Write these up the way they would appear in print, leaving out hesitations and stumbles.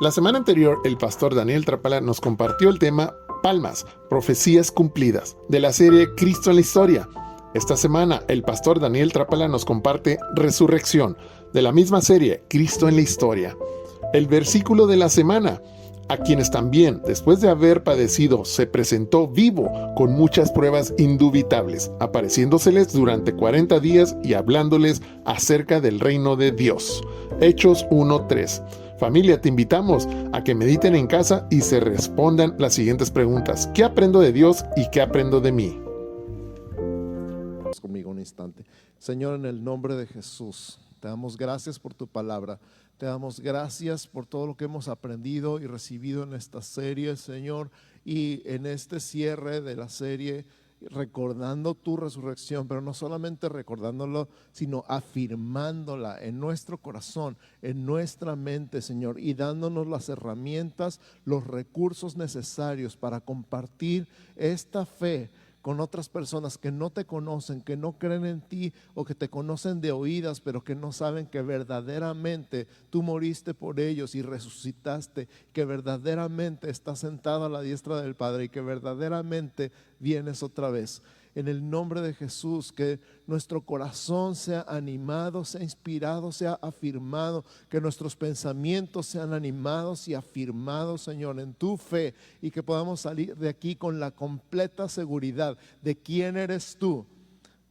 La semana anterior, el pastor Daniel Trapala nos compartió el tema Palmas, Profecías Cumplidas, de la serie Cristo en la Historia. Esta semana, el pastor Daniel Trapala nos comparte Resurrección, de la misma serie Cristo en la Historia. El versículo de la semana: a quienes también, después de haber padecido, se presentó vivo con muchas pruebas indubitables, apareciéndoseles durante 40 días y hablándoles acerca del reino de Dios. Hechos 1:3. Familia, te invitamos a que mediten en casa y se respondan las siguientes preguntas. ¿Qué aprendo de Dios y qué aprendo de mí? Conmigo un instante. Señor, en el nombre de Jesús, te damos gracias por tu palabra. Te damos gracias por todo lo que hemos aprendido y recibido en esta serie, Señor, y en este cierre de la serie, recordando tu resurrección, pero no solamente recordándolo, sino afirmándola en nuestro corazón, en nuestra mente, Señor, y dándonos las herramientas, los recursos necesarios para compartir esta fe con otras personas que no te conocen, que no creen en ti o que te conocen de oídas, pero que no saben que verdaderamente tú moriste por ellos y resucitaste, que verdaderamente estás sentado a la diestra del Padre y que verdaderamente vienes otra vez. En el nombre de Jesús, que nuestro corazón sea animado, sea inspirado, sea afirmado, que nuestros pensamientos sean animados y afirmados, Señor, en tu fe, y que podamos salir de aquí con la completa seguridad de quién eres tú,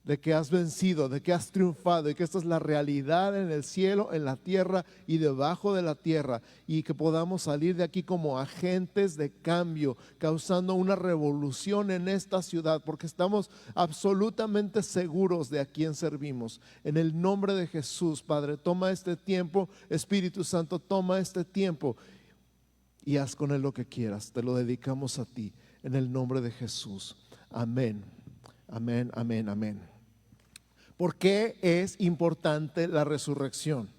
de que has vencido, de que has triunfado y que esta es la realidad en el cielo, en la tierra y debajo de la tierra, y que podamos salir de aquí como agentes de cambio, causando una revolución en esta ciudad, porque estamos absolutamente seguros de a quién servimos. En el nombre de Jesús, Padre, toma este tiempo, Espíritu Santo, toma este tiempo y haz con él lo que quieras. Te lo dedicamos a ti, en el nombre de Jesús. Amén, amén, amén, amén. ¿Por qué es importante la resurrección?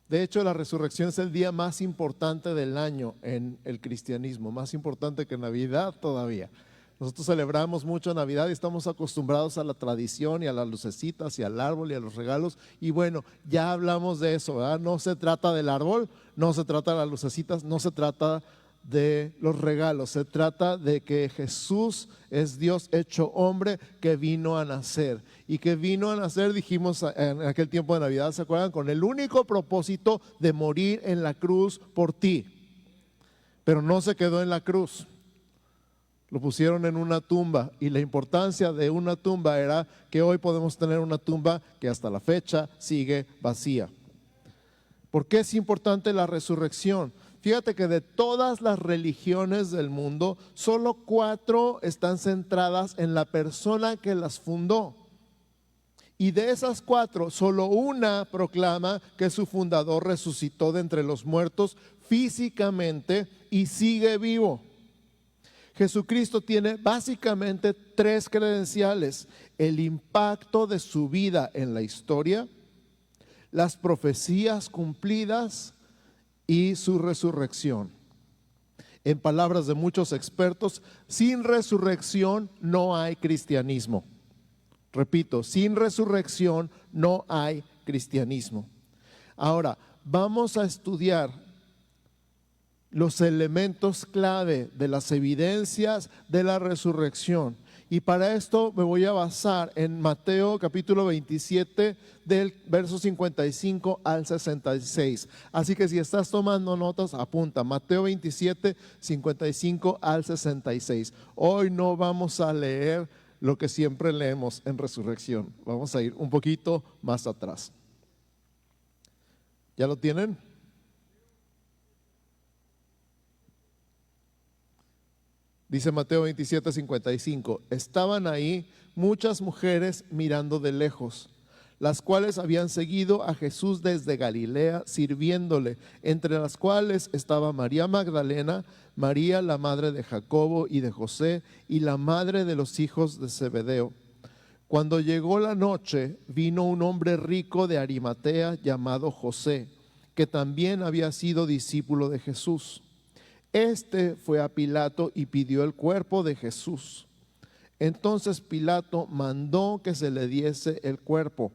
De hecho, la resurrección es el día más importante del año en el cristianismo, más importante que Navidad todavía. Nosotros celebramos mucho Navidad y estamos acostumbrados a la tradición y a las lucecitas y al árbol y a los regalos. Y bueno, ya hablamos de eso, ¿verdad? No se trata del árbol, no se trata de las lucecitas, no se trata de los regalos, se trata de que Jesús es Dios hecho hombre que vino a nacer, y que vino a nacer, dijimos en aquel tiempo de Navidad, ¿se acuerdan? Con el único propósito de morir en la cruz por ti, pero no se quedó en la cruz, lo pusieron en una tumba, y la importancia de una tumba era que hoy podemos tener una tumba que hasta la fecha sigue vacía. ¿Por qué es importante la resurrección? Fíjate que de todas las religiones del mundo, solo 4 están centradas en la persona que las fundó. Y de esas 4, solo una proclama que su fundador resucitó de entre los muertos físicamente y sigue vivo. Jesucristo tiene básicamente 3 credenciales: el impacto de su vida en la historia, las profecías cumplidas y su resurrección. En palabras de muchos expertos, sin resurrección no hay cristianismo. Repito, sin resurrección no hay cristianismo. Ahora, vamos a estudiar los elementos clave de las evidencias de la resurrección. Y para esto me voy a basar en Mateo capítulo 27 del verso 55 al 66. Así que si estás tomando notas, apunta Mateo 27, 55 al 66. Hoy no vamos a leer lo que siempre leemos en resurrección. Vamos a ir un poquito más atrás. ¿Ya lo tienen? Dice Mateo 27, 55, estaban ahí muchas mujeres mirando de lejos, las cuales habían seguido a Jesús desde Galilea sirviéndole, entre las cuales estaba María Magdalena, María la madre de Jacobo y de José, y la madre de los hijos de Zebedeo. Cuando llegó la noche, vino un hombre rico de Arimatea llamado José, que también había sido discípulo de Jesús. Este fue a Pilato y pidió el cuerpo de Jesús. Entonces Pilato mandó que se le diese el cuerpo.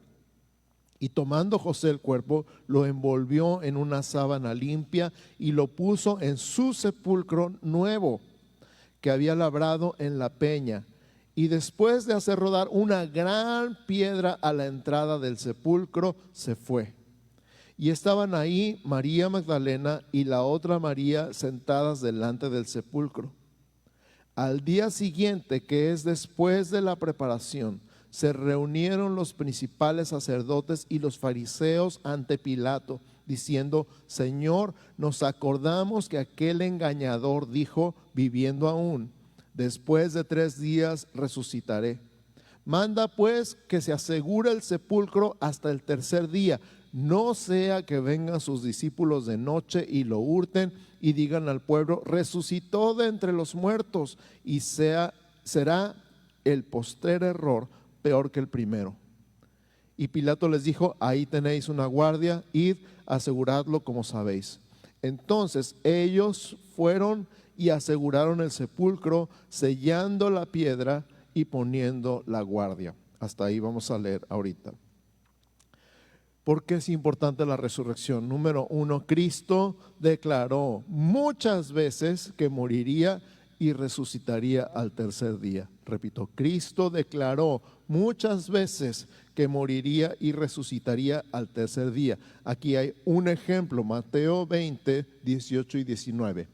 Y tomando José el cuerpo, lo envolvió en una sábana limpia y lo puso en su sepulcro nuevo que había labrado en la peña. Y después de hacer rodar una gran piedra a la entrada del sepulcro, se fue. Y estaban ahí María Magdalena y la otra María sentadas delante del sepulcro. Al día siguiente, que es después de la preparación, se reunieron los principales sacerdotes y los fariseos ante Pilato, diciendo: Señor, nos acordamos que aquel engañador dijo, viviendo aún, después de 3 días resucitaré. Manda pues que se asegure el sepulcro hasta el tercer día, no sea que vengan sus discípulos de noche y lo hurten y digan al pueblo: resucitó de entre los muertos, y será el postrer error peor que el primero. Y Pilato les dijo: ahí tenéis una guardia, id, aseguradlo como sabéis. Entonces ellos fueron y aseguraron el sepulcro, sellando la piedra y poniendo la guardia. Hasta ahí vamos a leer ahorita. ¿Por qué es importante la resurrección? Número 1, Cristo declaró muchas veces que moriría y resucitaría al tercer día. Repito, Cristo declaró muchas veces que moriría y resucitaría al tercer día. Aquí hay un ejemplo, Mateo 20, 18 y 19.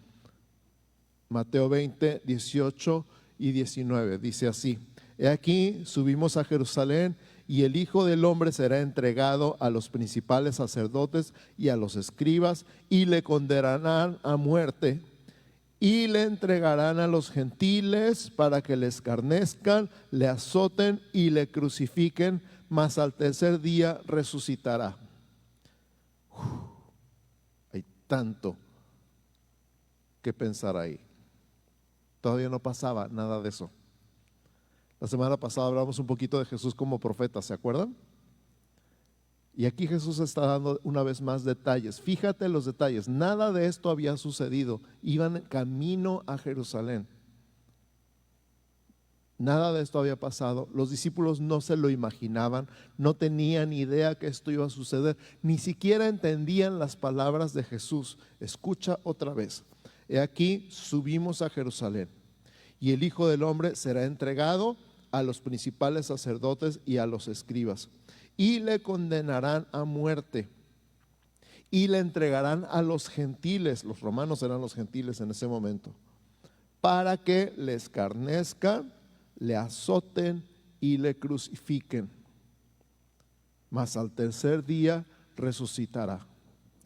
Mateo 20, 18 y 19, dice así: He aquí, subimos a Jerusalén, y el Hijo del Hombre será entregado a los principales sacerdotes y a los escribas, y le condenarán a muerte, y le entregarán a los gentiles para que le escarnezcan, le azoten y le crucifiquen, mas al tercer día resucitará. Hay tanto que pensar ahí. Todavía no pasaba nada de eso. La semana pasada hablamos un poquito de Jesús como profeta, ¿se acuerdan? Y aquí Jesús está dando una vez más detalles. Fíjate los detalles, nada de esto había sucedido. Iban camino a Jerusalén. Nada de esto había pasado. Los discípulos no se lo imaginaban, no tenían idea que esto iba a suceder, ni siquiera entendían las palabras de Jesús. Escucha otra vez. He aquí, subimos a Jerusalén, y el Hijo del Hombre será entregado a los principales sacerdotes y a los escribas, y le condenarán a muerte, y le entregarán a los gentiles. Los romanos eran los gentiles en ese momento, para que le escarnezcan, le azoten y le crucifiquen, mas al tercer día resucitará.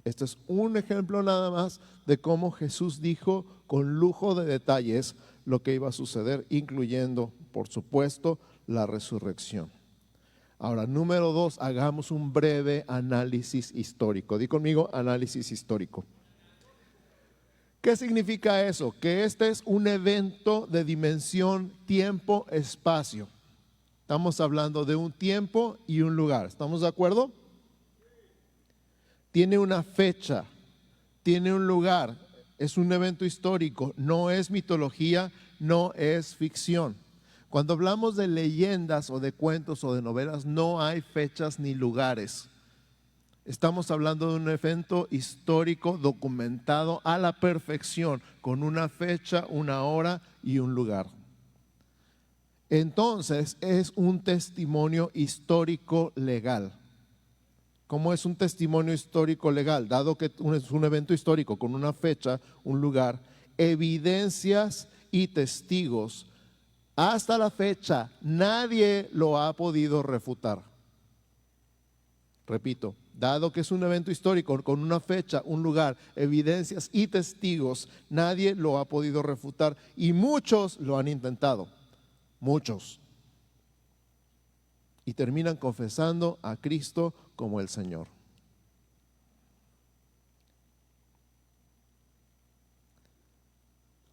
Este es un ejemplo nada más de cómo Jesús dijo con lujo de detalles lo que iba a suceder, incluyendo, por supuesto, la resurrección. Ahora, número 2, hagamos un breve análisis histórico. Di conmigo, análisis histórico. ¿Qué significa eso? Que este es un evento de dimensión tiempo-espacio. Estamos hablando de un tiempo y un lugar. ¿Estamos de acuerdo? Tiene una fecha, tiene un lugar, es un evento histórico, no es mitología, no es ficción. Cuando hablamos de leyendas o de cuentos o de novelas, no hay fechas ni lugares. Estamos hablando de un evento histórico documentado a la perfección, con una fecha, una hora y un lugar. Entonces es un testimonio histórico legal. ¿Cómo es un testimonio histórico legal? Dado que es un evento histórico con una fecha, un lugar, evidencias y testigos. Hasta la fecha nadie lo ha podido refutar. Repito, dado que es un evento histórico con una fecha, un lugar, evidencias y testigos, nadie lo ha podido refutar, y muchos lo han intentado, muchos. Y terminan confesando a Cristo como el Señor.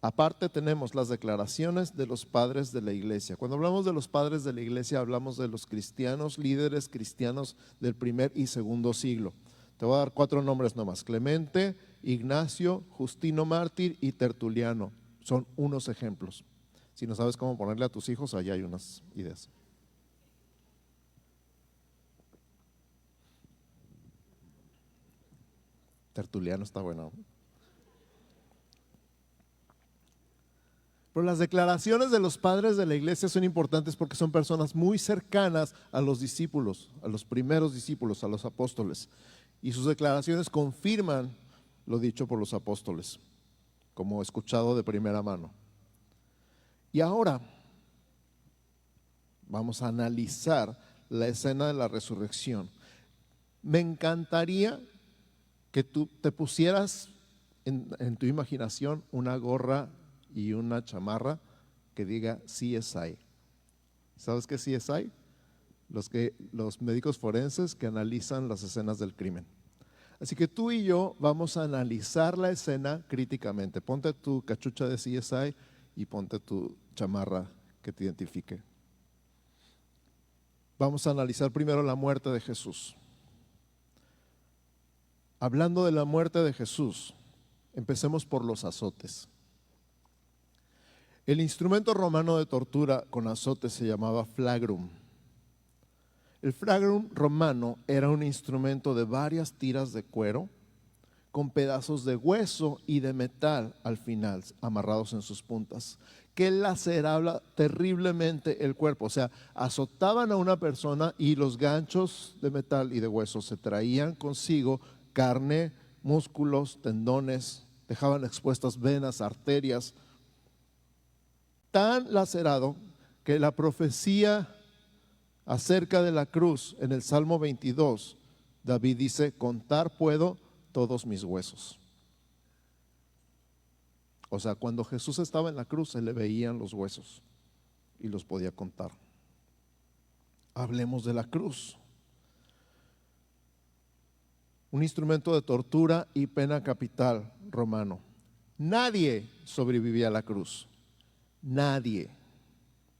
Aparte tenemos las declaraciones de los padres de la iglesia. Cuando hablamos de los padres de la iglesia, hablamos de los cristianos, líderes cristianos del primer y segundo siglo. Te voy a dar 4 nombres nomás: Clemente, Ignacio, Justino Mártir y Tertuliano. Son unos ejemplos. Si no sabes cómo ponerle a tus hijos, allá hay unas ideas. Tertuliano está bueno. Pero las declaraciones de los padres de la iglesia son importantes porque son personas muy cercanas a los discípulos, a los primeros discípulos, a los apóstoles. Y sus declaraciones confirman lo dicho por los apóstoles, como escuchado de primera mano. Y ahora vamos a analizar la escena de la resurrección. Me encantaría que tú te pusieras en tu imaginación una gorra y una chamarra que diga CSI. ¿Sabes qué es CSI? Los médicos forenses que analizan las escenas del crimen. Así que tú y yo vamos a analizar la escena críticamente. Ponte tu cachucha de CSI y ponte tu chamarra que te identifique. Vamos a analizar primero la muerte de Jesús. Hablando de la muerte de Jesús, empecemos por los azotes. El instrumento romano de tortura con azotes se llamaba flagrum. El flagrum romano era un instrumento de varias tiras de cuero con pedazos de hueso y de metal al final, amarrados en sus puntas, que laceraba terriblemente el cuerpo. O sea, azotaban a una persona y los ganchos de metal y de hueso se traían consigo carne, músculos, tendones, dejaban expuestas venas, arterias. Tan lacerado que la profecía acerca de la cruz en el Salmo 22, David dice: contar puedo todos mis huesos. O sea, cuando Jesús estaba en la cruz se le veían los huesos y los podía contar. Hablemos de la cruz. Un instrumento de tortura y pena capital romano. Nadie sobrevivía a la cruz. Nadie.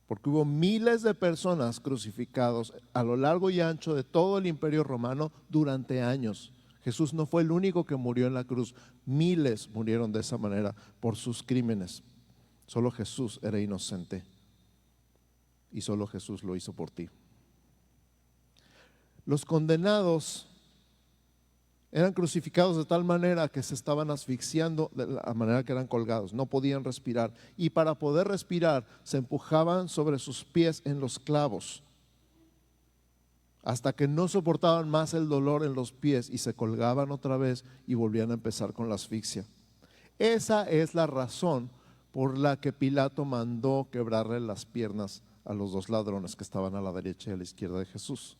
Porque hubo miles de personas crucificados a lo largo y ancho de todo el imperio romano durante años. Jesús no fue el único que murió en la cruz. Miles murieron de esa manera por sus crímenes. Solo Jesús era inocente. Y solo Jesús lo hizo por ti. Los condenados eran crucificados de tal manera que se estaban asfixiando de la manera que eran colgados, no podían respirar. Y para poder respirar se empujaban sobre sus pies en los clavos hasta que no soportaban más el dolor en los pies y se colgaban otra vez y volvían a empezar con la asfixia. Esa es la razón por la que Pilato mandó quebrarle las piernas a los dos ladrones que estaban a la derecha y a la izquierda de Jesús,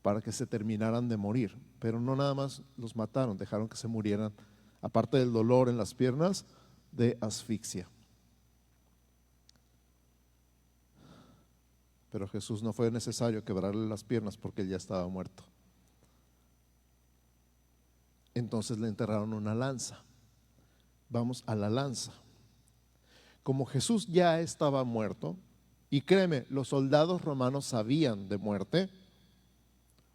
para que se terminaran de morir. Pero no nada más los mataron, dejaron que se murieran, aparte del dolor en las piernas, de asfixia. Pero a Jesús no fue necesario quebrarle las piernas porque él ya estaba muerto. Entonces le enterraron una lanza. Vamos a la lanza. Como Jesús ya estaba muerto, y créeme, los soldados romanos sabían de muerte,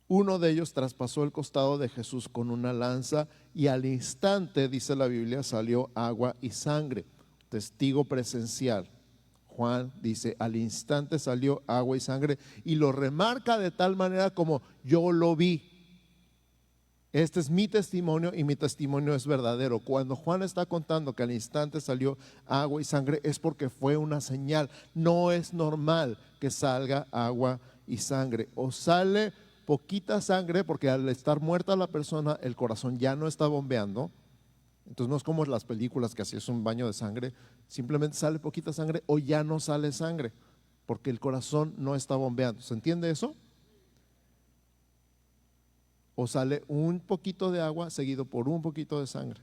uno de ellos traspasó el costado de Jesús con una lanza y al instante, dice la Biblia, salió agua y sangre. Testigo presencial. Juan dice: al instante salió agua y sangre, y lo remarca de tal manera como: yo lo vi. Este es mi testimonio y mi testimonio es verdadero. Cuando Juan está contando que al instante salió agua y sangre, es porque fue una señal. No es normal que salga agua y sangre. O sale poquita sangre porque al estar muerta la persona el corazón ya no está bombeando. Entonces no es como en las películas que así es un baño de sangre, simplemente sale poquita sangre o ya no sale sangre porque el corazón no está bombeando. ¿Se entiende eso? O sale un poquito de agua seguido por un poquito de sangre,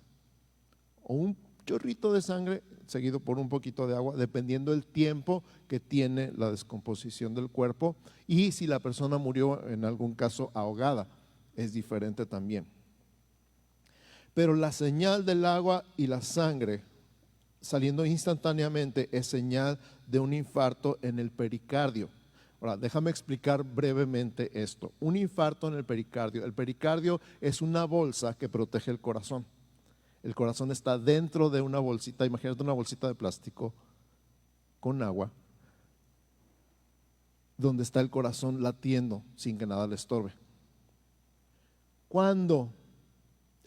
o un chorrito de sangre seguido por un poquito de agua, dependiendo del tiempo que tiene la descomposición del cuerpo, y si la persona murió en algún caso ahogada, es diferente también. Pero la señal del agua y la sangre saliendo instantáneamente es señal de un infarto en el pericardio. Ahora, déjame explicar brevemente esto. Un infarto en el pericardio. El pericardio es una bolsa que protege el corazón. El corazón está dentro de una bolsita, imagínate una bolsita de plástico con agua, donde está el corazón latiendo sin que nada le estorbe. Cuando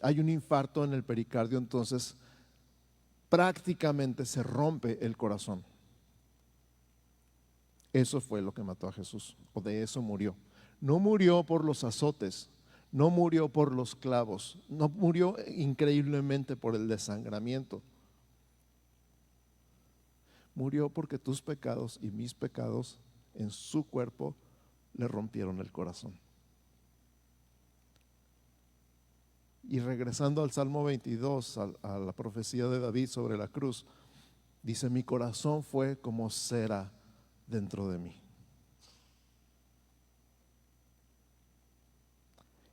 Hay un infarto en el pericardio, entonces prácticamente se rompe el corazón. Eso fue lo que mató a Jesús, o de eso murió. No murió por los azotes, no murió por los clavos, no murió increíblemente por el desangramiento. Murió porque tus pecados y mis pecados en su cuerpo le rompieron el corazón. Y regresando al Salmo 22, a la profecía de David sobre la cruz, dice: mi corazón fue como cera dentro de mí.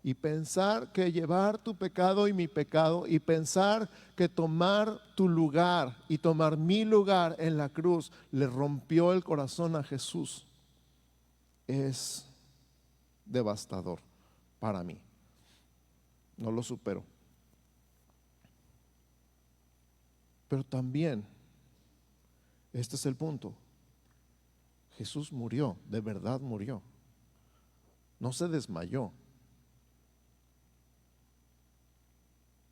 Y pensar que llevar tu pecado y mi pecado, y pensar que tomar tu lugar y tomar mi lugar en la cruz le rompió el corazón a Jesús, es devastador para mí. No lo supero. Pero también, este es el punto, Jesús murió, de verdad murió. No se desmayó.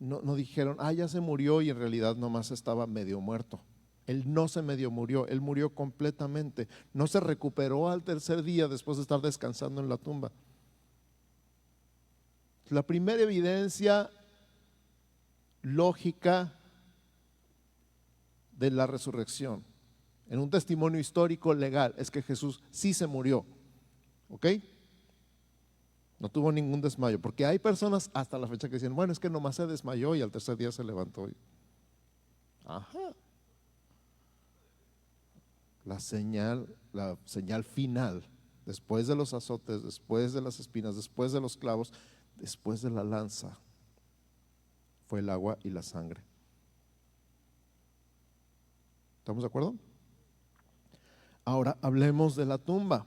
No dijeron, ya se murió, y en realidad nomás estaba medio muerto. Él no se medio murió, él murió completamente. No se recuperó al tercer día después de estar descansando en la tumba. La primera evidencia lógica de la resurrección, en un testimonio histórico legal, es que Jesús sí se murió. ¿Ok? No tuvo ningún desmayo, porque hay personas hasta la fecha que dicen, bueno, es que nomás se desmayó y al tercer día se levantó. Ajá. La señal final, después de los azotes, después de las espinas, después de los clavos, después de la lanza, fue el agua y la sangre. ¿Estamos de acuerdo? Ahora hablemos de la tumba,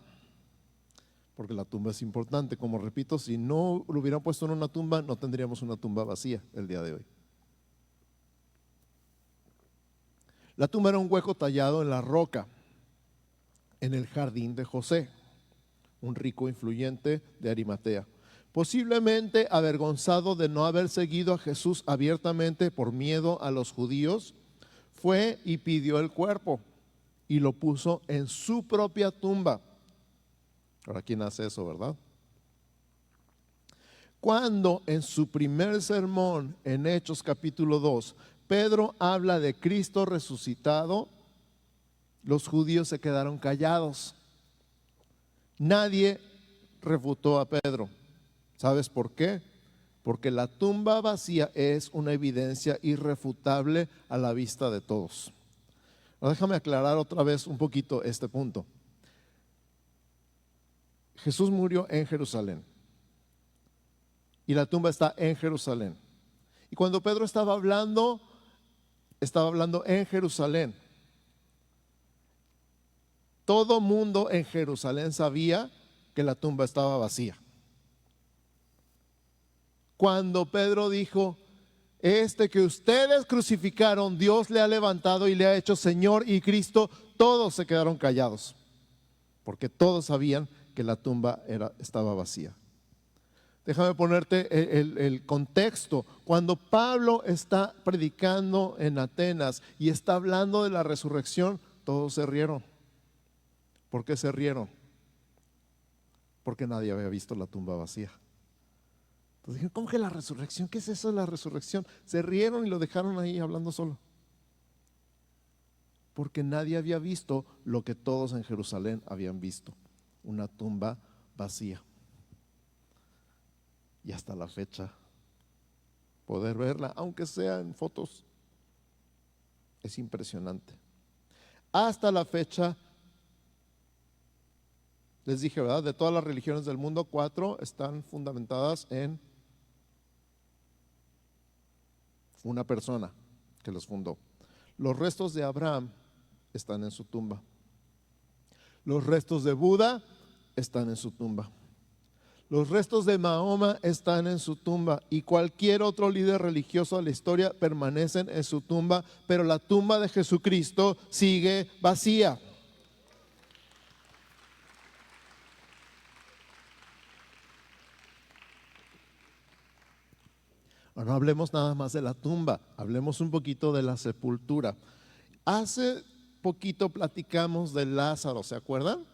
porque la tumba es importante. Como repito, si no lo hubieran puesto en una tumba, no tendríamos una tumba vacía el día de hoy. La tumba era un hueco tallado en la roca, en el jardín de José, un rico influyente de Arimatea. Posiblemente avergonzado de no haber seguido a Jesús abiertamente por miedo a los judíos, fue y pidió el cuerpo y lo puso en su propia tumba. Ahora, ¿quién hace eso, verdad? Cuando en su primer sermón en Hechos capítulo 2, Pedro habla de Cristo resucitado, los judíos se quedaron callados. Nadie refutó a Pedro. ¿Sabes por qué? Porque la tumba vacía es una evidencia irrefutable a la vista de todos. Ahora déjame aclarar otra vez un poquito este punto. Jesús murió en Jerusalén y la tumba está en Jerusalén. Y cuando Pedro estaba hablando en Jerusalén. Todo mundo en Jerusalén sabía que la tumba estaba vacía. Cuando Pedro dijo, este que ustedes crucificaron, Dios le ha levantado y le ha hecho Señor y Cristo, todos se quedaron callados, porque todos sabían que la tumba estaba vacía. Déjame ponerte el contexto. Cuando Pablo está predicando en Atenas y está hablando de la resurrección, todos se rieron. ¿Por qué se rieron? Porque nadie había visto la tumba vacía. Entonces dijeron, ¿cómo que la resurrección? ¿Qué es eso de la resurrección? Se rieron y lo dejaron ahí hablando solo. Porque nadie había visto lo que todos en Jerusalén habían visto, una tumba vacía. Y hasta la fecha, poder verla, aunque sea en fotos, es impresionante. Hasta la fecha, les dije, ¿verdad? De todas las religiones del mundo, 4 están fundamentadas en una persona que los fundó. Los restos de Abraham están en su tumba. Los restos de Buda están en su tumba. Los restos de Mahoma están en su tumba y cualquier otro líder religioso de la historia permanecen en su tumba, pero la tumba de Jesucristo sigue vacía. No hablemos nada más de la tumba, hablemos un poquito de la sepultura. Hace poquito platicamos de Lázaro, ¿se acuerdan?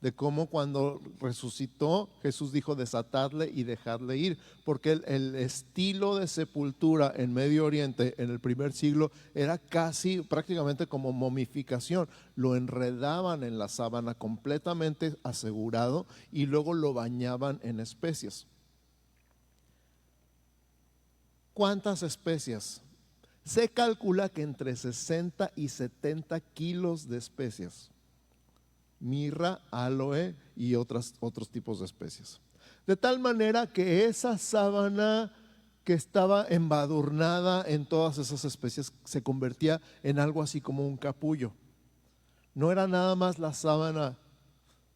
De cómo cuando resucitó Jesús dijo desatadle y dejadle ir, porque el estilo de sepultura en Medio Oriente en el primer siglo era casi prácticamente como momificación. Lo enredaban en la sábana completamente asegurado y luego lo bañaban en especias. ¿Cuántas especias? Se calcula que entre 60 y 70 kilos de especias. Mirra, aloe y otros tipos de especias. De tal manera que esa sábana que estaba embadurnada en todas esas especias se convertía en algo así como un capullo. No era nada más la sábana,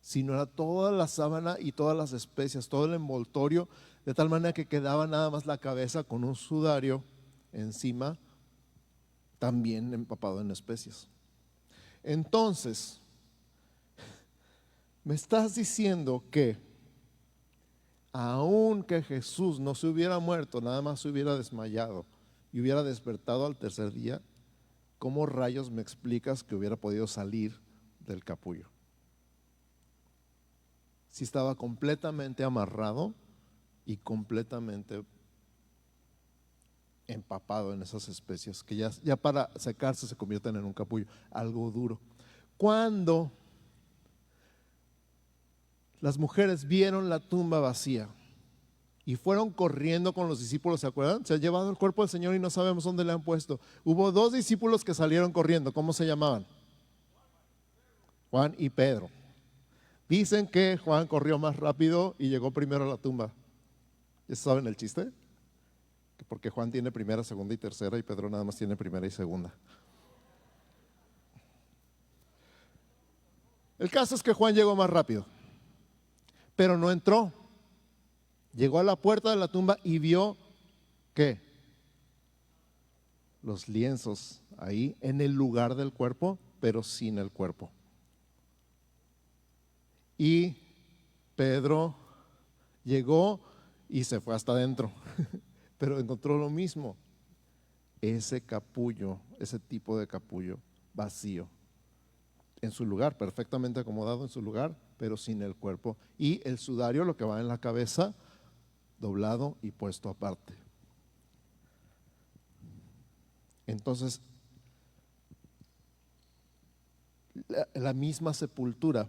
sino era toda la sábana y todas las especias, todo el envoltorio, de tal manera que quedaba nada más la cabeza con un sudario encima, también empapado en especias. Entonces, me estás diciendo que aunque Jesús no se hubiera muerto, nada más se hubiera desmayado y hubiera despertado al tercer día, ¿cómo rayos me explicas que hubiera podido salir del capullo? Si estaba completamente amarrado y completamente empapado en esas especias que ya para secarse se convierten en un capullo, algo duro. Cuando las mujeres vieron la tumba vacía y fueron corriendo con los discípulos, ¿se acuerdan? Se ha llevado el cuerpo del Señor y no sabemos dónde le han puesto. Hubo dos discípulos que salieron corriendo, ¿cómo se llamaban? Juan y Pedro. Dicen que Juan corrió más rápido y llegó primero a la tumba. ¿Ya saben el chiste? Porque Juan tiene primera, segunda y tercera y Pedro nada más tiene primera y segunda. El caso es que Juan llegó más rápido, pero no entró. Llegó a la puerta de la tumba y vio, ¿qué? Los lienzos ahí en el lugar del cuerpo, pero sin el cuerpo. Y Pedro llegó y se fue hasta adentro, pero encontró lo mismo, ese capullo, ese tipo de capullo vacío, en su lugar, perfectamente acomodado en su lugar, pero sin el cuerpo, y el sudario, lo que va en la cabeza, doblado y puesto aparte. Entonces, la misma sepultura,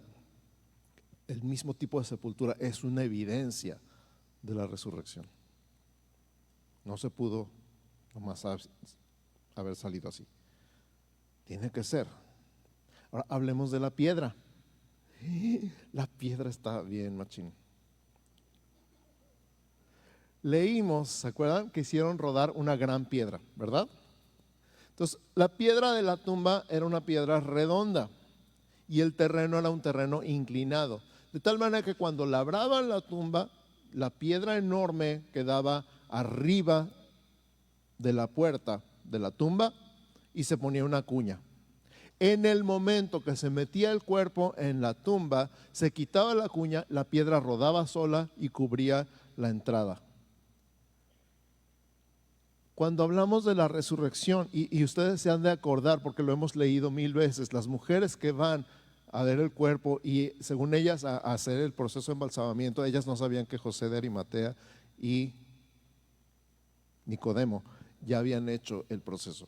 el mismo tipo de sepultura es una evidencia de la resurrección. No se pudo nomás haber salido así. Tiene que ser. Ahora hablemos de la piedra. La piedra está bien machín. Leímos, ¿se acuerdan? Que hicieron rodar una gran piedra, ¿verdad? Entonces, la piedra de la tumba era una piedra redonda y el terreno era un terreno inclinado. De tal manera que cuando labraban la tumba, la piedra enorme quedaba arriba de la puerta de la tumba y se ponía una cuña. En el momento que se metía el cuerpo en la tumba, se quitaba la cuña, la piedra rodaba sola y cubría la entrada. Cuando hablamos de la resurrección, y ustedes se han de acordar porque lo hemos leído 1000 veces, las mujeres que van a ver el cuerpo y según ellas a hacer el proceso de embalsamamiento, ellas no sabían que José de Arimatea y Nicodemo ya habían hecho el proceso.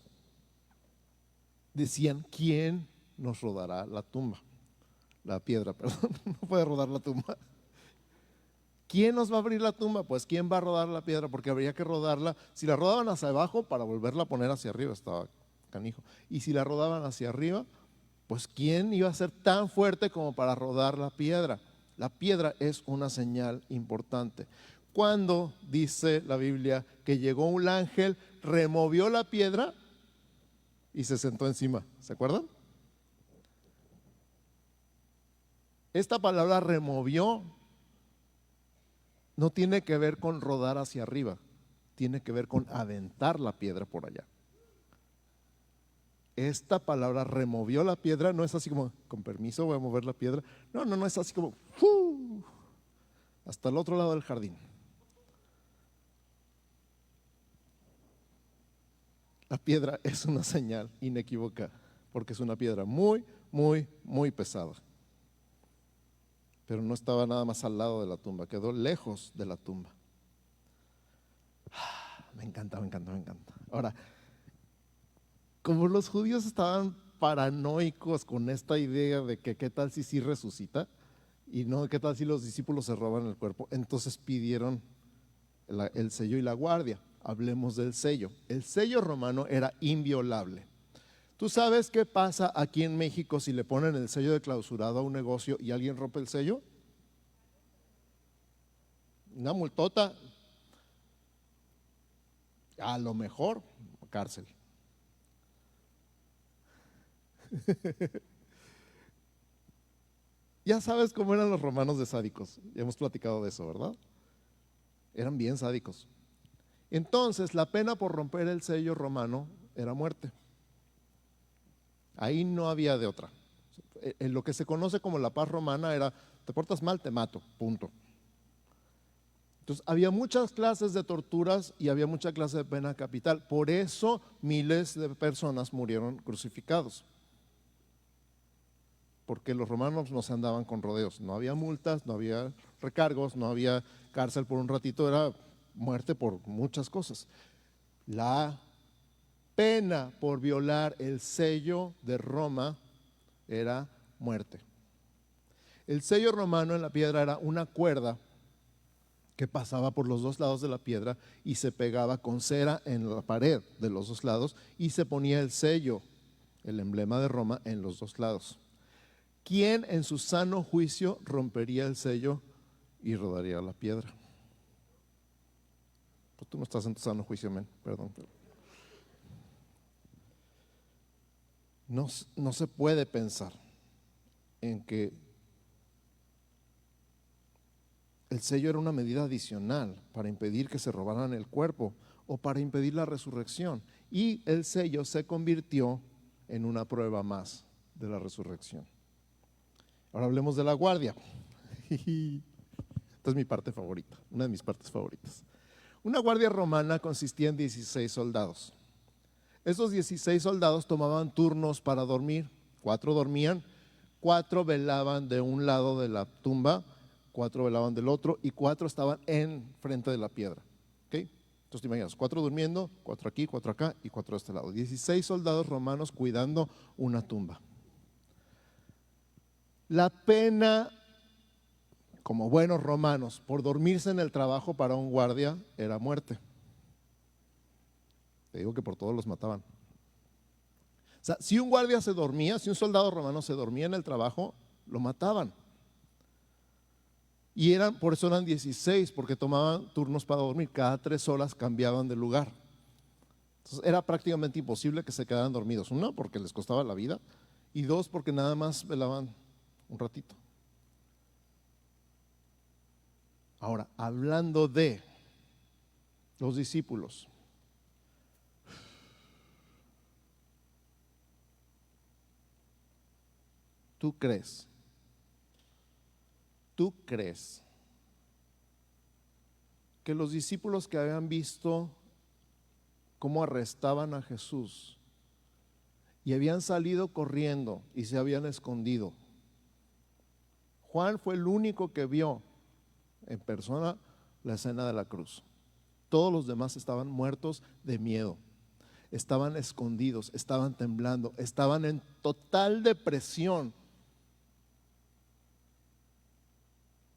Decían, ¿quién nos rodará la tumba? La piedra, perdón, no puede rodar la tumba. ¿Quién nos va a abrir la tumba? Pues ¿quién va a rodar la piedra? Porque habría que rodarla, si la rodaban hacia abajo para volverla a poner hacia arriba, estaba canijo. Y si la rodaban hacia arriba, pues ¿quién iba a ser tan fuerte como para rodar la piedra? La piedra es una señal importante. Cuando dice la Biblia que llegó un ángel, removió la piedra y se sentó encima, ¿se acuerdan? Esta palabra removió no tiene que ver con rodar hacia arriba, tiene que ver con aventar la piedra por allá. Esta palabra removió la piedra, no es así como, con permiso voy a mover la piedra. No, es así como, hasta el otro lado del jardín. La piedra es una señal inequívoca, porque es una piedra muy, muy, muy pesada. Pero no estaba nada más al lado de la tumba, quedó lejos de la tumba. Me encanta, me encanta, me encanta. Ahora, como los judíos estaban paranoicos con esta idea de que qué tal si sí resucita y no qué tal si los discípulos se roban el cuerpo, entonces pidieron el sello y la guardia. Hablemos del sello. El sello romano era inviolable. ¿Tú sabes qué pasa aquí en México si le ponen el sello de clausurado a un negocio y alguien rompe el sello? Una multota, a lo mejor cárcel. Ya sabes cómo eran los romanos de sádicos. Ya hemos platicado de eso, ¿verdad? Eran bien sádicos. Entonces, la pena por romper el sello romano era muerte. Ahí no había de otra. En lo que se conoce como la paz romana era: te portas mal, te mato, punto. Entonces, había muchas clases de torturas y había mucha clase de pena capital. Por eso miles de personas murieron crucificados. Porque los romanos no se andaban con rodeos. No había multas, no había recargos, no había cárcel por un ratito, era muerte por muchas cosas. La pena por violar el sello de Roma era muerte. El sello romano en la piedra era una cuerda que pasaba por los dos lados de la piedra y se pegaba con cera en la pared de los dos lados y se ponía el sello, el emblema de Roma, en los dos lados. ¿Quién en su sano juicio rompería el sello y rodaría la piedra? Pues tú no estás en tu sano juicio, men, perdón. No se puede pensar en que el sello era una medida adicional para impedir que se robaran el cuerpo o para impedir la resurrección. Y el sello se convirtió en una prueba más de la resurrección. Ahora hablemos de la guardia. Esta es mi parte favorita, una de mis partes favoritas. Una guardia romana consistía en 16 soldados. Esos 16 soldados tomaban turnos para dormir. 4 dormían, 4 velaban de un lado de la tumba, 4 velaban del otro y 4 estaban en frente de la piedra. ¿Okay? Entonces te imaginas, 4 durmiendo, 4 aquí, 4 acá y 4 de este lado. 16 soldados romanos cuidando una tumba. La pena, como buenos romanos, por dormirse en el trabajo para un guardia era muerte. Te digo que por todos los mataban. O sea, si un guardia se dormía, si un soldado romano se dormía en el trabajo, lo mataban. Y por eso eran 16, porque tomaban turnos para dormir. Cada 3 horas cambiaban de lugar. Entonces era prácticamente imposible que se quedaran dormidos. 1, porque les costaba la vida. Y 2, porque nada más velaban un ratito. Ahora, hablando de los discípulos. ¿Tú crees que los discípulos que habían visto cómo arrestaban a Jesús y habían salido corriendo y se habían escondido? Juan fue el único que vio en persona la escena de la cruz. Todos los demás estaban muertos de miedo, estaban escondidos, estaban temblando, estaban en total depresión.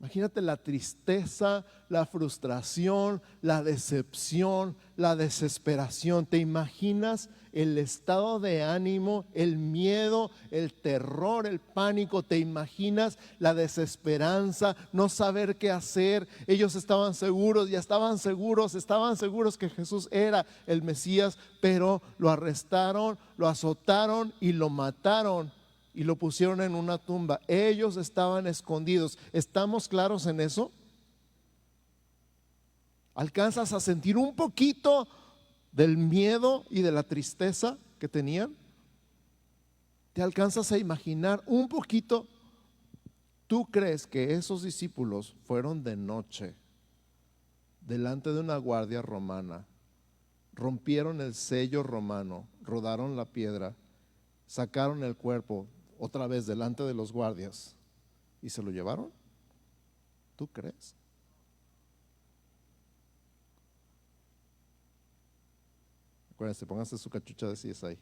Imagínate la tristeza, la frustración, la decepción, la desesperación. ¿Te imaginas el estado de ánimo, el miedo, el terror, el pánico? ¿Te imaginas la desesperanza, no saber qué hacer? Ellos estaban seguros, estaban seguros que Jesús era el Mesías, pero lo arrestaron, lo azotaron y lo mataron. Y lo pusieron en una tumba. Ellos estaban escondidos. ¿Estamos claros en eso? ¿Alcanzas a sentir un poquito del miedo y de la tristeza que tenían? ¿Te alcanzas a imaginar un poquito? ¿Tú crees que esos discípulos fueron de noche delante de una guardia romana rompieron el sello romano, rodaron la piedra, sacaron el cuerpo otra vez delante de los guardias y se lo llevaron? ¿Tú crees? Acuérdense, pónganse su cachucha de CSI.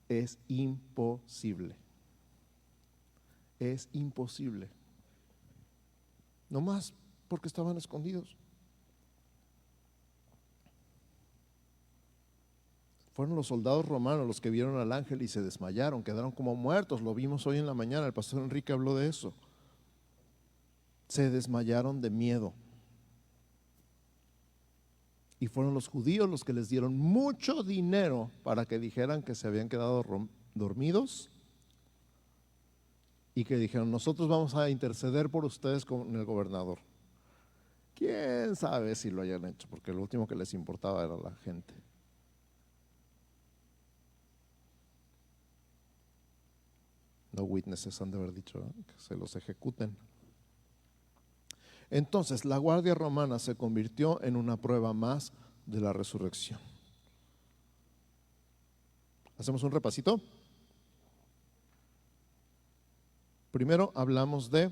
Es imposible. Es imposible. No más porque estaban escondidos. Fueron los soldados romanos los que vieron al ángel y se desmayaron, quedaron como muertos. Lo vimos hoy en la mañana, el pastor Enrique habló de eso. Se desmayaron de miedo. Y fueron los judíos los que les dieron mucho dinero para que dijeran que se habían quedado dormidos y que dijeron: nosotros vamos a interceder por ustedes con el gobernador. ¿Quién sabe si lo hayan hecho? Porque lo último que les importaba era la gente. No witnesses han de haber dicho, ¿eh?, que se los ejecuten. Entonces la guardia romana se convirtió en una prueba más de la resurrección. ¿Hacemos un repasito? Primero hablamos de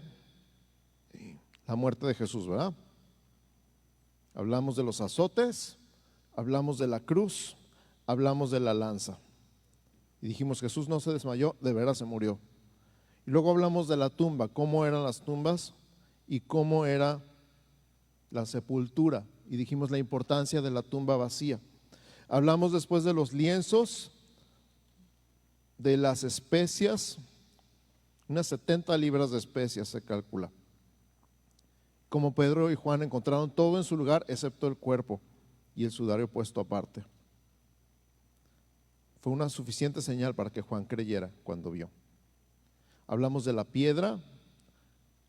la muerte de Jesús, ¿verdad? Hablamos de los azotes, hablamos de la cruz, hablamos de la lanza. Y dijimos: Jesús no se desmayó, de veras se murió. Y luego hablamos de la tumba, cómo eran las tumbas y cómo era la sepultura. Y dijimos la importancia de la tumba vacía. Hablamos después de los lienzos, de las especias, unas 70 libras de especias se calcula. Como Pedro y Juan encontraron todo en su lugar excepto el cuerpo y el sudario puesto aparte. Fue una suficiente señal para que Juan creyera cuando vio. Hablamos de la piedra,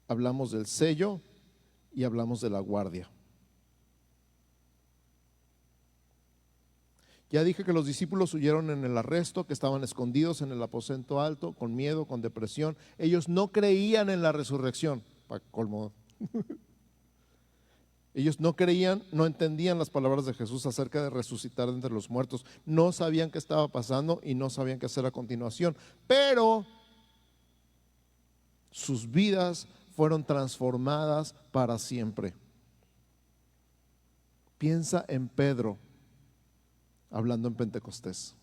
hablamos del sello y hablamos de la guardia. Ya dije que los discípulos huyeron en el arresto, que estaban escondidos en el aposento alto, con miedo, con depresión. Ellos no creían en la resurrección, para colmo. Ellos no creían, no entendían las palabras de Jesús acerca de resucitar de entre los muertos. No sabían qué estaba pasando y no sabían qué hacer a continuación. Pero sus vidas fueron transformadas para siempre. Piensa en Pedro hablando en Pentecostés.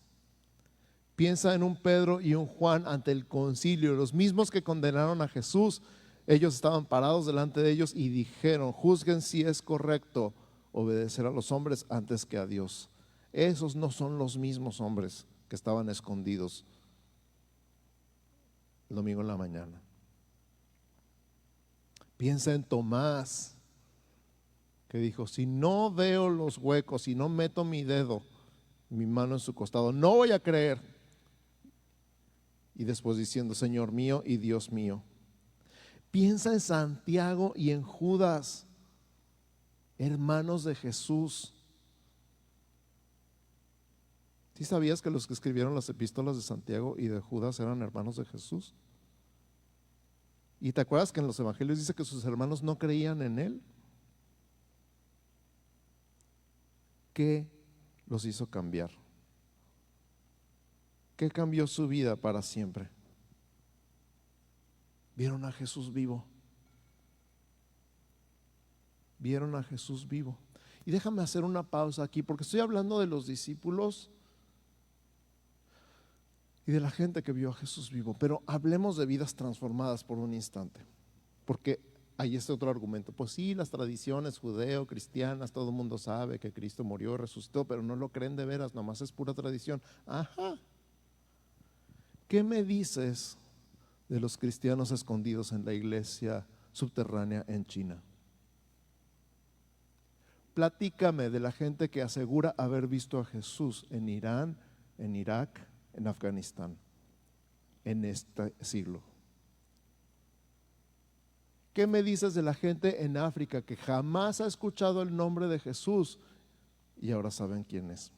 Piensa en un Pedro y un Juan ante el concilio, los mismos que condenaron a Jesús. Ellos estaban parados delante de ellos y dijeron: juzguen si es correcto obedecer a los hombres antes que a Dios. Esos no son los mismos hombres que estaban escondidos el domingo en la mañana. Piensa en Tomás, que dijo: si no veo los huecos, si no meto mi dedo, mi mano en su costado, no voy a creer. Y después diciendo: Señor mío y Dios mío. Piensa en Santiago y en Judas, hermanos de Jesús. ¿Sí sabías que los que escribieron las epístolas de Santiago y de Judas eran hermanos de Jesús? ¿Y te acuerdas que en los evangelios dice que sus hermanos no creían en él? ¿Qué los hizo cambiar? ¿Qué cambió su vida para siempre? Vieron a Jesús vivo. Vieron a Jesús vivo. Y déjame hacer una pausa aquí, porque estoy hablando de los discípulos y de la gente que vio a Jesús vivo. Pero hablemos de vidas transformadas por un instante, porque hay este otro argumento. Pues sí, las tradiciones judeo-cristianas, todo el mundo sabe que Cristo murió y resucitó, pero no lo creen de veras, nomás es pura tradición. Ajá. ¿Qué me dices de los cristianos escondidos en la iglesia subterránea en China? Platícame de la gente que asegura haber visto a Jesús en Irán, en Irak, en Afganistán, en este siglo. ¿Qué me dices de la gente en África que jamás ha escuchado el nombre de Jesús y ahora saben quién es?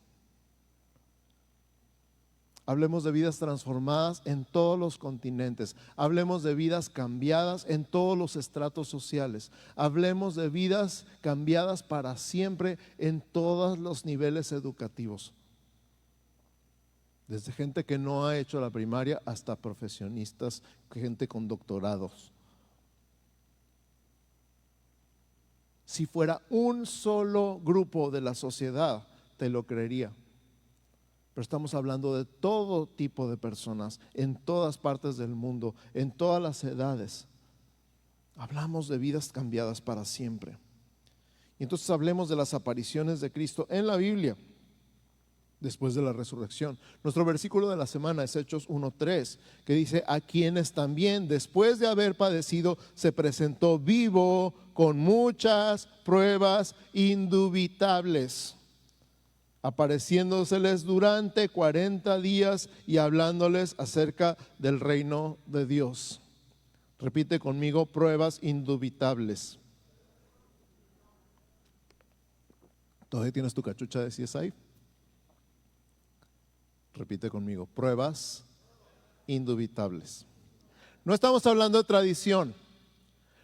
Hablemos de vidas transformadas en todos los continentes. Hablemos de vidas cambiadas en todos los estratos sociales. Hablemos de vidas cambiadas para siempre en todos los niveles educativos. Desde gente que no ha hecho la primaria hasta profesionistas, gente con doctorados. Si fuera un solo grupo de la sociedad, te lo creería. Pero estamos hablando de todo tipo de personas, en todas partes del mundo, en todas las edades. Hablamos de vidas cambiadas para siempre. Y entonces hablemos de las apariciones de Cristo en la Biblia, después de la resurrección. Nuestro versículo de la semana es Hechos 1:3, que dice: a quienes también después de haber padecido se presentó vivo con muchas pruebas indubitables, apareciéndoseles durante 40 días y hablándoles acerca del reino de Dios. Repite conmigo: pruebas indubitables. ¿Todavía tienes tu cachucha de CSI? Repite conmigo: pruebas indubitables. No estamos hablando de tradición,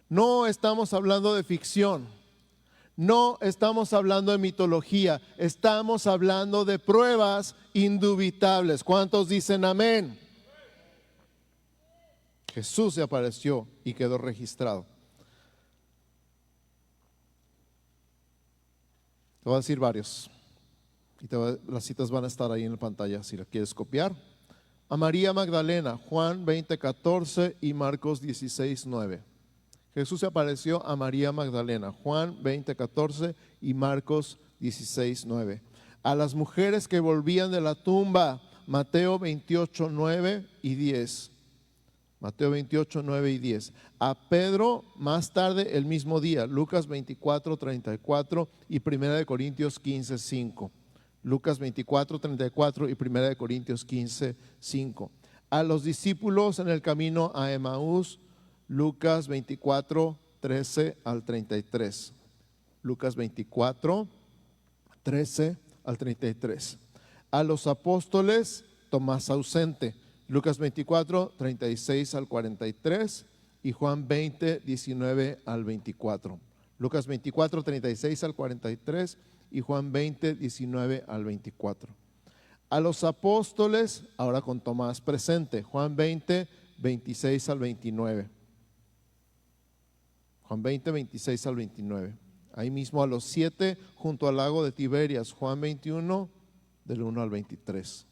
no estamos hablando de ficción, no estamos hablando de mitología, estamos hablando de pruebas indubitables. ¿Cuántos dicen amén? Jesús se apareció y quedó registrado. Te voy a decir varios. Y las citas van a estar ahí en la pantalla si la quieres copiar. A María Magdalena, Juan 20:14 y Marcos 16:9. Jesús se apareció a María Magdalena, Juan 20:14 y Marcos 16:9. A las mujeres que volvían de la tumba, Mateo 28:9 y 10. Mateo 28:9 y 10. A Pedro más tarde el mismo día, Lucas 24:34 y 1 Corintios 15:5. Lucas 24:34 y 1 Corintios 15:5. A los discípulos en el camino a Emaús, Lucas 24:13 al 33. Lucas 24:13 al 33. A los apóstoles, Tomás ausente, Lucas 24:36 al 43 y Juan 20:19 al 24. Lucas 24:36 al 43 y Juan 20:19 al 24. A los apóstoles, ahora con Tomás presente, Juan 20:26 al 29. Juan 20:26 al 29. Ahí mismo a los 7 junto al lago de Tiberias, Juan 21 del 1 al 23.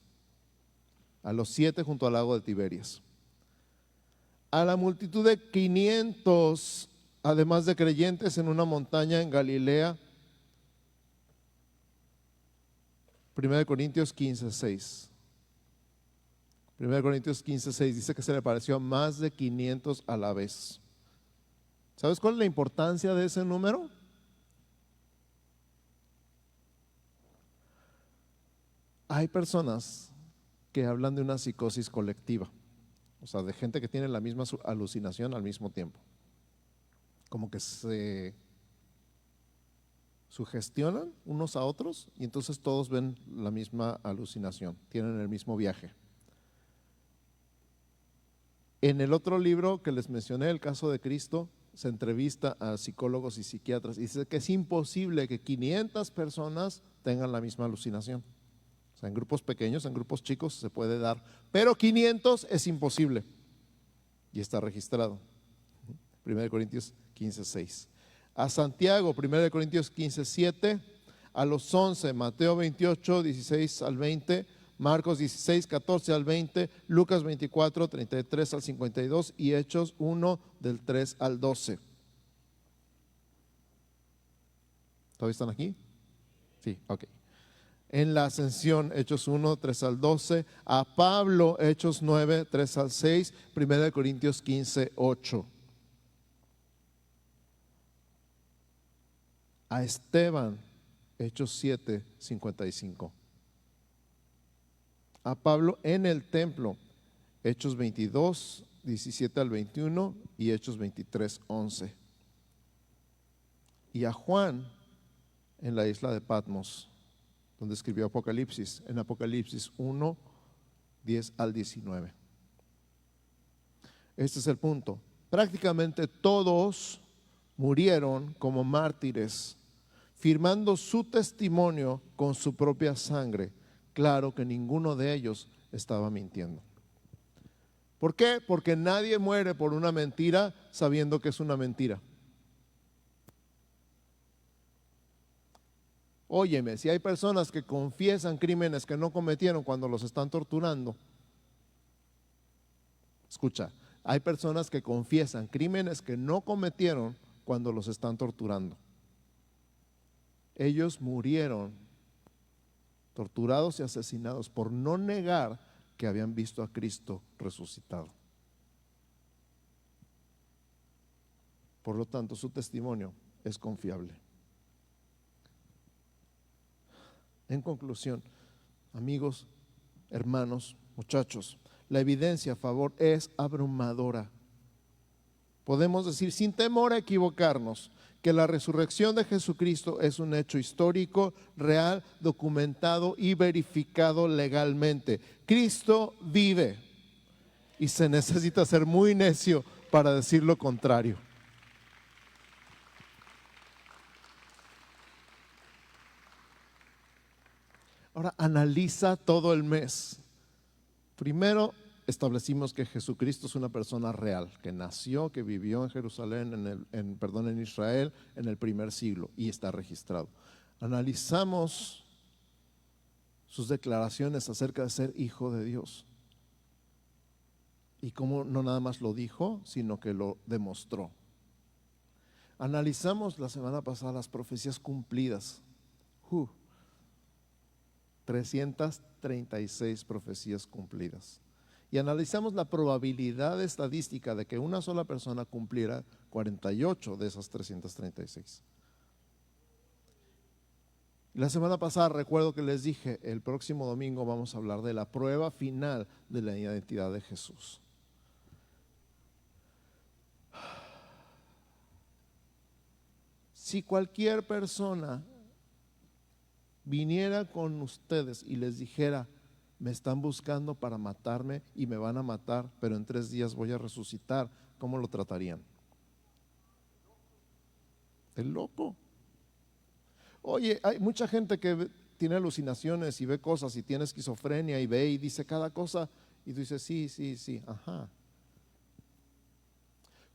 A los 7 junto al lago de Tiberias. A la multitud de 500, además de creyentes, en una montaña en Galilea, 1 Corintios 15:6. 1 Corintios 15:6 dice que se le apareció a más de 500 a la vez. ¿Sabes cuál es la importancia de ese número? Hay personas que hablan de una psicosis colectiva, o sea, de gente que tiene la misma alucinación al mismo tiempo, como que se sugestionan unos a otros y entonces todos ven la misma alucinación, tienen el mismo viaje. En el otro libro que les mencioné, El caso de Cristo, se entrevista a psicólogos y psiquiatras y dice que es imposible que 500 personas tengan la misma alucinación. O sea, en grupos pequeños, en grupos chicos se puede dar, pero 500 es imposible y está registrado. 1 Corintios 15:6. A Santiago, 1 Corintios 15:7. A los 11, Mateo 28:16 al 20, Marcos 16:14 al 20, Lucas 24:33 al 52 y Hechos 1 del 3 al 12. ¿Todavía están aquí? Sí, ok. En la ascensión, Hechos 1, 3 al 12. A Pablo, Hechos 9, 3 al 6, 1 Corintios 15, 8. A Esteban, Hechos 7, 55. A Pablo en el templo, Hechos 22, 17 al 21 y Hechos 23, 11. Y a Juan en la isla de Patmos, donde escribió Apocalipsis, en Apocalipsis 1, 10 al 19. Este es el punto. Prácticamente todos murieron como mártires, firmando su testimonio con su propia sangre. Claro que ninguno de ellos estaba mintiendo. ¿Por qué? Porque nadie muere por una mentira sabiendo que es una mentira. Óyeme, si hay personas que confiesan crímenes que no cometieron cuando los están torturando, escucha, hay personas que confiesan crímenes que no cometieron cuando los están torturando. Ellos murieron torturados y asesinados por no negar que habían visto a Cristo resucitado. Por lo tanto, su testimonio es confiable. En conclusión, amigos, hermanos, muchachos, la evidencia a favor es abrumadora. Podemos decir sin temor a equivocarnos que la resurrección de Jesucristo es un hecho histórico, real, documentado y verificado legalmente. Cristo vive y se necesita ser muy necio para decir lo contrario. Ahora analiza todo el mes. Primero establecimos que Jesucristo es una persona real, que nació, que vivió en Jerusalén, en Israel en el primer siglo y está registrado. Analizamos sus declaraciones acerca de ser hijo de Dios y cómo no nada más lo dijo, sino que lo demostró. Analizamos la semana pasada las profecías cumplidas. 336 profecías cumplidas. Y analizamos la probabilidad estadística de que una sola persona cumpliera 48 de esas 336. La semana pasada recuerdo que les dije, el próximo domingo vamos a hablar de la prueba final de la identidad de Jesús. Si cualquier persona viniera con ustedes y les dijera, me están buscando para matarme y me van a matar, pero en 3 días voy a resucitar, ¿cómo lo tratarían? El loco. Oye, hay mucha gente que tiene alucinaciones y ve cosas y tiene esquizofrenia y ve y dice cada cosa y tú dices, sí, ajá.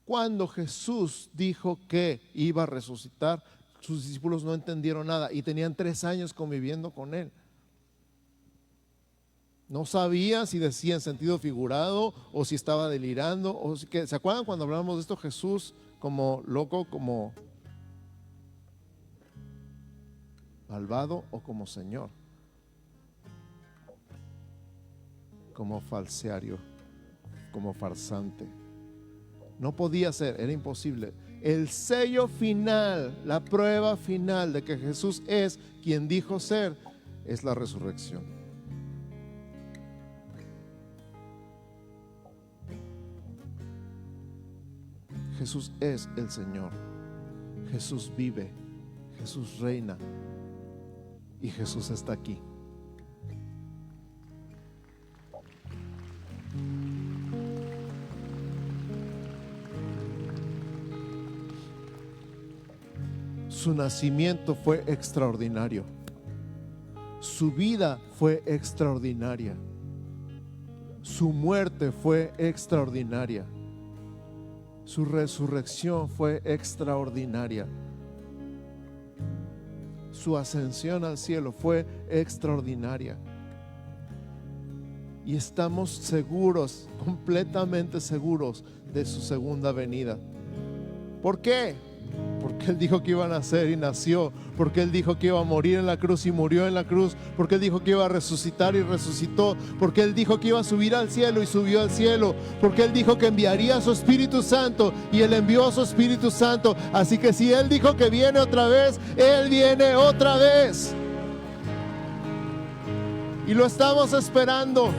Cuando Jesús dijo que iba a resucitar, sus discípulos no entendieron nada y tenían 3 años conviviendo con él. No sabían si decía en sentido figurado o si estaba delirando. O si que, ¿se acuerdan cuando hablábamos de esto? Jesús como loco, como malvado o como Señor, como falseario, como farsante. No podía ser, era imposible. El sello final, la prueba final de que Jesús es quien dijo ser, es la resurrección. Jesús es el Señor. Jesús vive, Jesús reina y Jesús está aquí. Su nacimiento fue extraordinario. Su vida fue extraordinaria. Su muerte fue extraordinaria. Su resurrección fue extraordinaria. Su ascensión al cielo fue extraordinaria. Y estamos seguros, completamente seguros de su segunda venida. ¿Por qué? Porque Él dijo que iba a nacer y nació. Porque Él dijo que iba a morir en la cruz y murió en la cruz. Porque Él dijo que iba a resucitar y resucitó. Porque Él dijo que iba a subir al cielo y subió al cielo. Porque Él dijo que enviaría a su Espíritu Santo y Él envió a su Espíritu Santo. Así que si Él dijo que viene otra vez, Él viene otra vez. Y lo estamos esperando.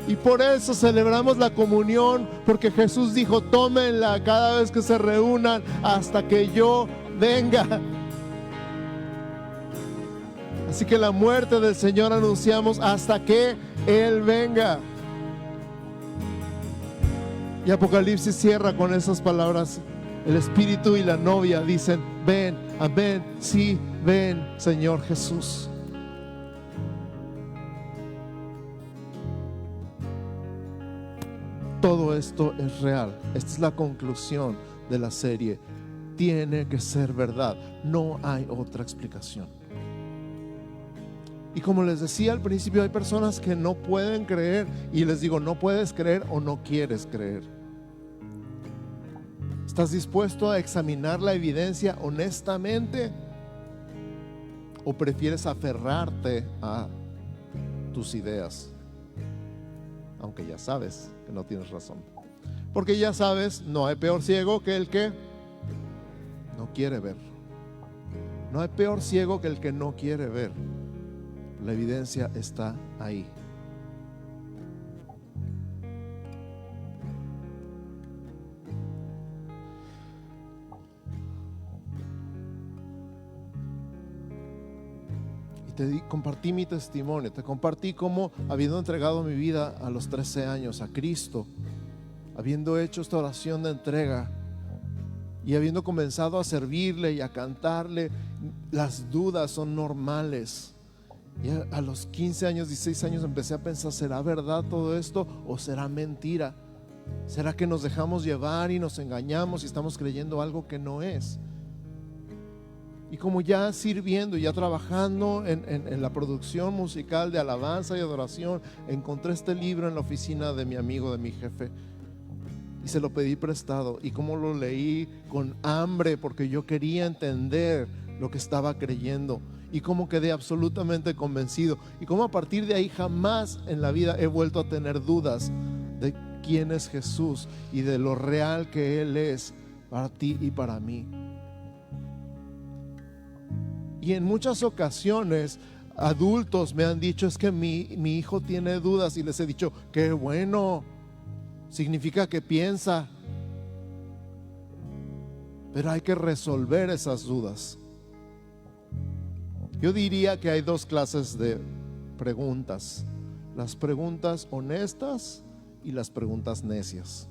Y por eso celebramos la comunión, porque Jesús dijo, tómenla cada vez que se reúnan hasta que yo venga. Así que la muerte del Señor anunciamos hasta que Él venga. Y Apocalipsis cierra con esas palabras. El Espíritu y la novia dicen: ven, amén, sí, ven, Señor Jesús. Todo esto es real. Esta es la conclusión de la serie. Tiene que ser verdad. No hay otra explicación. Y como les decía al principio, hay personas que no pueden creer. Y les digo, no puedes creer o no quieres creer. ¿Estás dispuesto a examinar la evidencia honestamente? ¿O prefieres aferrarte a tus ideas? Aunque ya sabes que no tienes razón. Porque ya sabes, no hay peor ciego que el que no quiere ver. No hay peor ciego que el que no quiere ver. La evidencia está ahí. Compartí mi testimonio, te compartí cómo, habiendo entregado mi vida a los 13 años a Cristo, habiendo hecho esta oración de entrega y habiendo comenzado a servirle y a cantarle, las dudas son normales. Y a los 15 años, 16 años empecé a pensar: ¿será verdad todo esto o será mentira? ¿Será que nos dejamos llevar y nos engañamos y estamos creyendo algo que no es? Y como ya sirviendo, ya trabajando en la producción musical de alabanza y adoración, encontré este libro en la oficina de mi amigo, de mi jefe, y se lo pedí prestado. Y como lo leí con hambre, porque yo quería entender lo que estaba creyendo, y cómo quedé absolutamente convencido, y cómo a partir de ahí jamás en la vida he vuelto a tener dudas de quién es Jesús y de lo real que Él es para ti y para mí. Y en muchas ocasiones adultos me han dicho: es que mi hijo tiene dudas, y les he dicho: qué bueno, significa que piensa. Pero hay que resolver esas dudas. Yo diría que hay dos clases de preguntas: las preguntas honestas y las preguntas necias.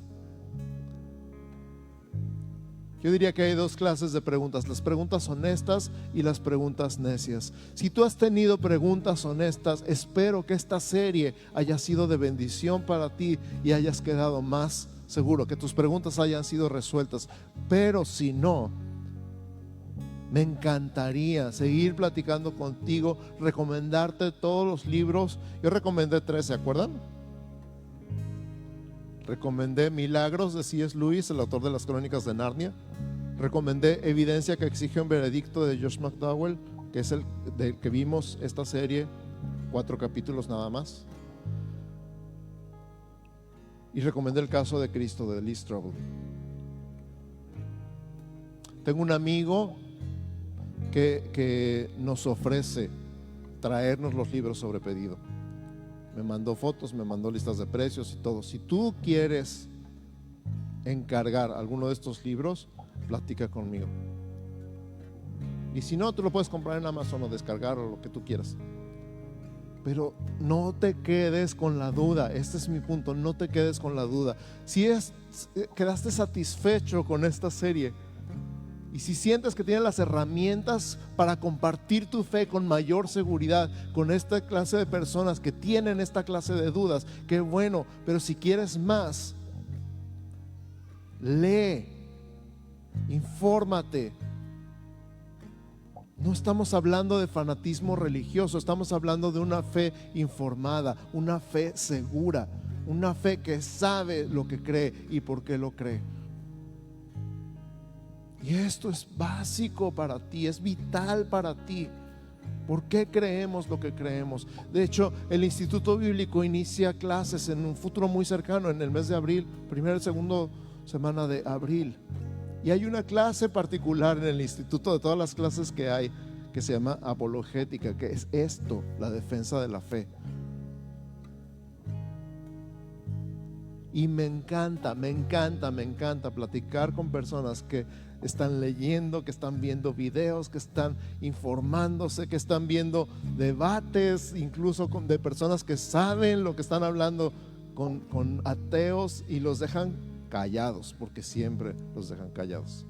Yo diría que hay dos clases de preguntas: las preguntas honestas y las preguntas necias. Si tú has tenido preguntas honestas, espero que esta serie haya sido de bendición para ti y hayas quedado más seguro, que tus preguntas hayan sido resueltas. Pero si no, me encantaría seguir platicando contigo, recomendarte todos los libros. Yo recomendé 3, ¿se acuerdan? Recomendé Milagros de C.S. Lewis, el autor de las Crónicas de Narnia. Recomendé Evidencia que exige un veredicto de Josh McDowell, que es el del que vimos esta serie, 4 capítulos nada más. Y recomendé El caso de Cristo de Lee Strobel. Tengo un amigo que nos ofrece traernos los libros sobre pedido. Me mandó fotos, me mandó listas de precios y todo. Si tú quieres encargar alguno de estos libros, platica conmigo. Y si no, tú lo puedes comprar en Amazon o descargar o lo que tú quieras. Pero no te quedes con la duda. Este es mi punto: no te quedes con la duda. Si quedaste satisfecho con esta serie, y si sientes que tienes las herramientas para compartir tu fe con mayor seguridad con esta clase de personas que tienen esta clase de dudas, qué bueno. Pero si quieres más, lee, infórmate. No estamos hablando de fanatismo religioso, estamos hablando de una fe informada, una fe segura, una fe que sabe lo que cree y por qué lo cree. Y esto es básico para ti, es vital para ti. ¿Por qué creemos lo que creemos? De hecho, el Instituto Bíblico inicia clases en un futuro muy cercano, en el mes de abril, primera y segunda semana de abril. Y hay una clase particular en el instituto, de todas las clases que hay, que se llama apologética, que es esto, la defensa de la fe. Y me encanta platicar con personas que están leyendo, que están viendo videos, que están informándose, que están viendo debates, incluso de personas que saben lo que están hablando con ateos, y los dejan callados, porque siempre los dejan callados.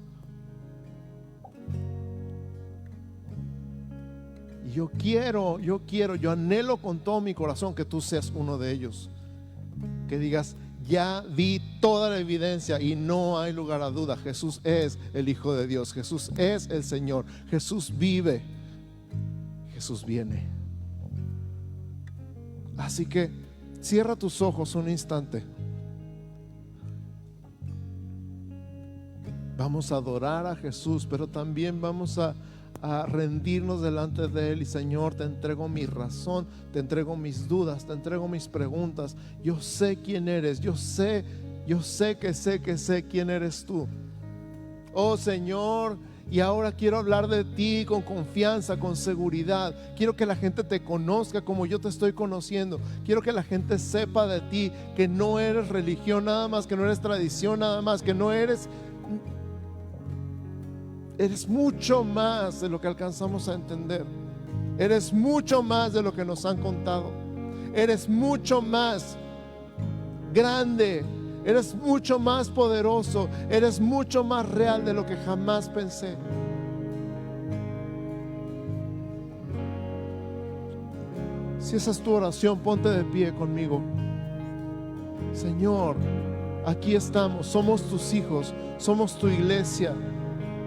Y yo anhelo con todo mi corazón que tú seas uno de ellos, que digas: ya vi toda la evidencia y no hay lugar a duda, Jesús es el Hijo de Dios, Jesús es el Señor, Jesús vive, Jesús viene. Así que cierra tus ojos un instante. Vamos a adorar a Jesús, pero también vamos a rendirnos delante de Él. Y Señor, te entrego mi razón, te entrego mis dudas, te entrego mis preguntas. Yo sé quién eres, yo sé quién eres tú. Oh Señor, y ahora quiero hablar de ti con confianza, con seguridad. Quiero que la gente te conozca como yo te estoy conociendo. Quiero que la gente sepa de ti, que no eres religión nada más, que no eres tradición nada más, que no eres mucho más de lo que alcanzamos a entender. Eres mucho más de lo que nos han contado. Eres mucho más grande. Eres mucho más poderoso. Eres mucho más real de lo que jamás pensé. Si esa es tu oración, ponte de pie conmigo. Señor, aquí estamos. Somos tus hijos. Somos tu iglesia.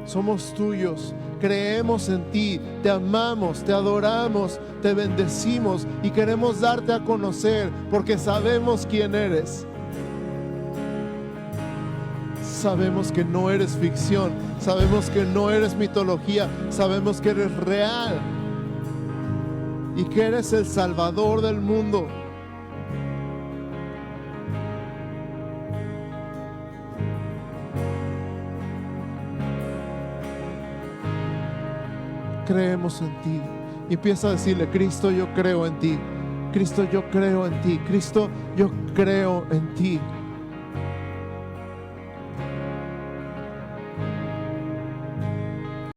Somos tuyos, creemos en ti, te amamos, te adoramos, te bendecimos y queremos darte a conocer porque sabemos quién eres. Sabemos que no eres ficción, sabemos que no eres mitología, sabemos que eres real y que eres el Salvador del mundo. Creemos en ti. Y empieza a decirle: Cristo, yo creo en ti. Cristo, yo creo en ti. Cristo, yo creo en ti.